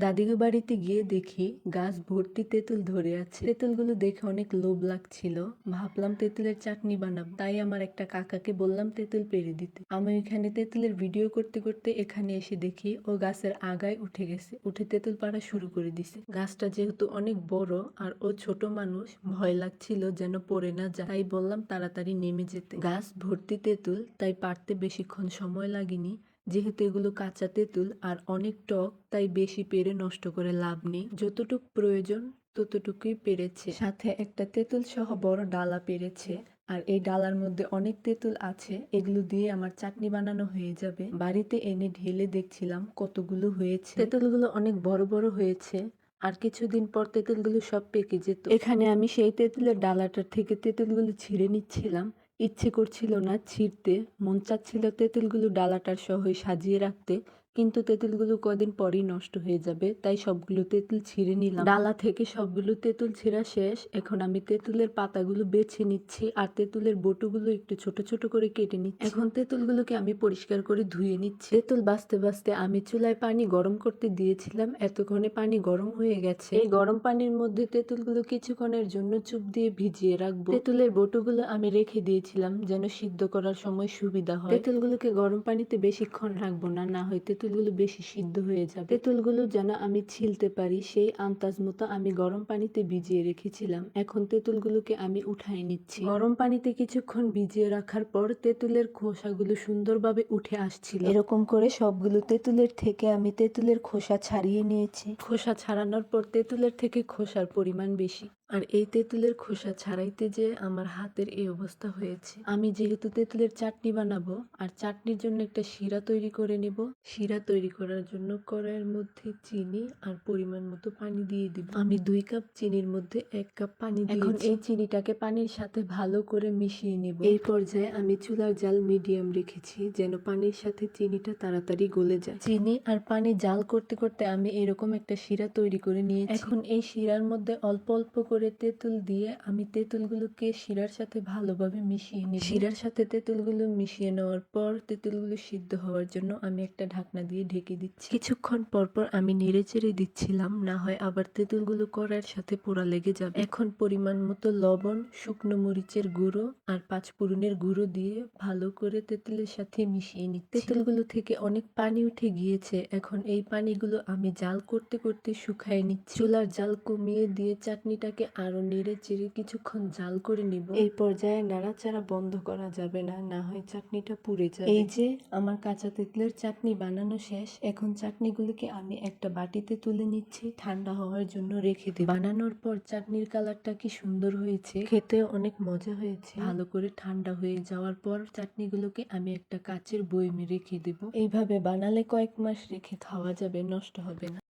দাদিগো বাড়িতে গিয়ে দেখি গাছ ভর্তি তেঁতুল ধরে আছে। তেঁতুলগুলো দেখে অনেক লোভ লাগছিল। ভাবলাম তেঁতুলের চাটনি বানাবো, তাই আমার একটা কাকাকে বললাম তেঁতুল পেড়ে দিতে। আমি এখানে তেঁতুলের ভিডিও করতে করতে এখানে এসে দেখি ও গাছের আগায় উঠে গেছে, উঠে তেঁতুল পাড়া শুরু করে দিছে। গাছটা যেহেতু অনেক বড় আর ও ছোট মানুষ, ভয় লাগছিল যেন পড়ে না যায়, তাই বললাম তাড়াতাড়ি নেমে যেতে। গাছ ভর্তি তেঁতুল, তাই পারতে বেশিক্ষণ সময় লাগেনি। যেহেতু এগুলো কাঁচা তেঁতুল আর অনেক টক, তাই বেশি পেরে নষ্ট করে লাভ নেই। যতটুক প্রয়োজন ততটুকুই পেরেছে, সাথে একটা তেঁতুল সহ বড় ডালা পেরেছে। আর এই ডালার মধ্যে অনেক তেঁতুল আছে, এগুলো দিয়ে আমার চাটনি বানানো হয়ে যাবে। বাড়িতে এনে ঢেলে দেখছিলাম কতগুলো হয়েছে। তেঁতুলগুলো অনেক বড় বড় হয়েছে, আর কিছুদিন পর তেঁতুলগুলো সব পেকে যেত। এখানে আমি সেই তেঁতুলের ডালাটার থেকে তেঁতুলগুলো ছিঁড়ে নিচ্ছিলাম। ইচ্ছে করছিল না ছিঁড়তে, মন চাচ্ছিল তেঁতুলগুলো ডালাটার সহই সাজিয়ে রাখতে, কিন্তু তেঁতুলগুলো কদিন পরই নষ্ট হয়ে যাবে, তাই সবগুলো তেঁতুল ছিঁড়ে নিলাম। ডালা থেকে সবগুলো তেঁতুল ছিঁড়া শেষ। এখন আমি তেঁতুলের পাতাগুলো বেছে নিচ্ছি আর তেঁতুলের বটুগুলো একটু ছোট ছোট করে কেটে নিচ্ছি। এখন তেঁতুলগুলোকে আমি পরিষ্কার করে ধুয়ে নিচ্ছি। তেঁতুল বাছতে বাছতে আমি চুলায় পানি গরম করতে দিয়েছিলাম, এতক্ষণে পানি গরম হয়ে গেছে। এই গরম পানির মধ্যে তেঁতুলগুলো কিছুক্ষণের জন্য চুপ দিয়ে ভিজিয়ে রাখবো। তেঁতুলের বটুগুলো আমি রেখে দিয়েছিলাম যেন সিদ্ধ করার সময় সুবিধা হয়। তেঁতুলগুলোকে গরম পানিতে বেশিক্ষণ রাখবো না, না হয় তেঁতুলগুলো বেশি সিদ্ধ হয়ে যাবে। তেঁতুলগুলো যেন আমি ছিলতে পারি সেই আন্দাজ মতো আমি গরম পানিতে ভিজিয়ে রেখেছিলাম। এখন তেঁতুলগুলোকে আমি উঠাই নিচ্ছি। গরম পানিতে কিছুক্ষণ ভিজিয়ে রাখার পর তেঁতুলের খোসাগুলো সুন্দরভাবে উঠে আসছিল। এরকম করে সবগুলো তেঁতুলের থেকে আমি তেঁতুলের খোসা ছাড়িয়ে নিয়েছি। খোসা ছাড়ানোর পর তেঁতুলের থেকে খোসার পরিমাণ বেশি, আর এই তেঁতুলের খোসা ছাড়াইতে যে আমার হাতের এই অবস্থা হয়েছে। আমি যেহেতু তেঁতুলের চাটনি বানাবো আর চাটনির জন্য একটা শিরা তৈরি করে নেব, শিরা তৈরি করার জন্য কড়াইয়ের মধ্যে চিনি আর পরিমাণ মতো পানি দিয়ে দিব। আমি 2 কাপ চিনির মধ্যে 1 কাপ পানি দিয়েছি। এখন এই চিনিটাকে পানির সাথে ভালো করে মিশিয়ে নেব। এই পর্যায়ে আমি চুলার জাল মিডিয়াম রেখেছি যেন পানির সাথে চিনিটা তাড়াতাড়ি গলে যায়। চিনি আর পানি জাল করতে করতে আমি এরকম একটা শিরা তৈরি করে নিয়েছি। এখন এই শিরার মধ্যে অল্প অল্প করে তেঁতুল দিয়ে আমি তেঁতুলগুলোকে শিরার সাথে ভালোভাবে মিশিয়ে নিই। শিরার সাথে তেঁতুলগুলো মিশিয়ে নেওয়ার পর তেঁতুলগুলো সিদ্ধ হওয়ার জন্য আমি একটা ঢাকনা দিয়ে ঢেকে দিচ্ছি। কিছুক্ষণ পর পর আমি নেড়ে চেড়ে দিচ্ছিলাম, না হয় আবার তেঁতুলগুলো কড়াইয়ের সাথে পোড়া লেগে যাবে। এখন পরিমাণ মতো লবণ, শুকনো মরিচের গুঁড়ো আর 5 ফোড়নের গুঁড়ো দিয়ে ভালো করে তেঁতুলের সাথে মিশিয়ে নিচ্ছি। তেঁতুলগুলো থেকে অনেক পানি উঠে গিয়েছে, এখন এই পানিগুলো আমি জাল করতে করতে শুকায় নিচ্ছি। চুলার জাল কমিয়ে দিয়ে চাটনিটাকে আরো নেড়ে চেড়ে কিছুক্ষণ জাল করে নিব। এই পর্যায়ে নাড়াচাড়া বন্ধ করা যাবে না, না হয় চাটনিটা পুড়ে যাবে। এই যে আমার কাঁচা তেঁতুলের চাটনি বানানো শেষ। এখন চাটনিগুলোকে আমি একটা বাটিতে তুলে নিচ্ছি, ঠান্ডা হওয়ার জন্য রেখে দিই। বানানোর পর চাটনির কালারটা কি সুন্দর হয়েছে, খেতে অনেক মজা হয়েছে। ভালো করে ঠান্ডা হয়ে যাওয়ার পর চাটনিগুলোকে আমি একটা কাচের বয়মে রেখে দেব। এইভাবে বানালে কয়েক মাস রেখে খাওয়া যাবে, নষ্ট হবে না।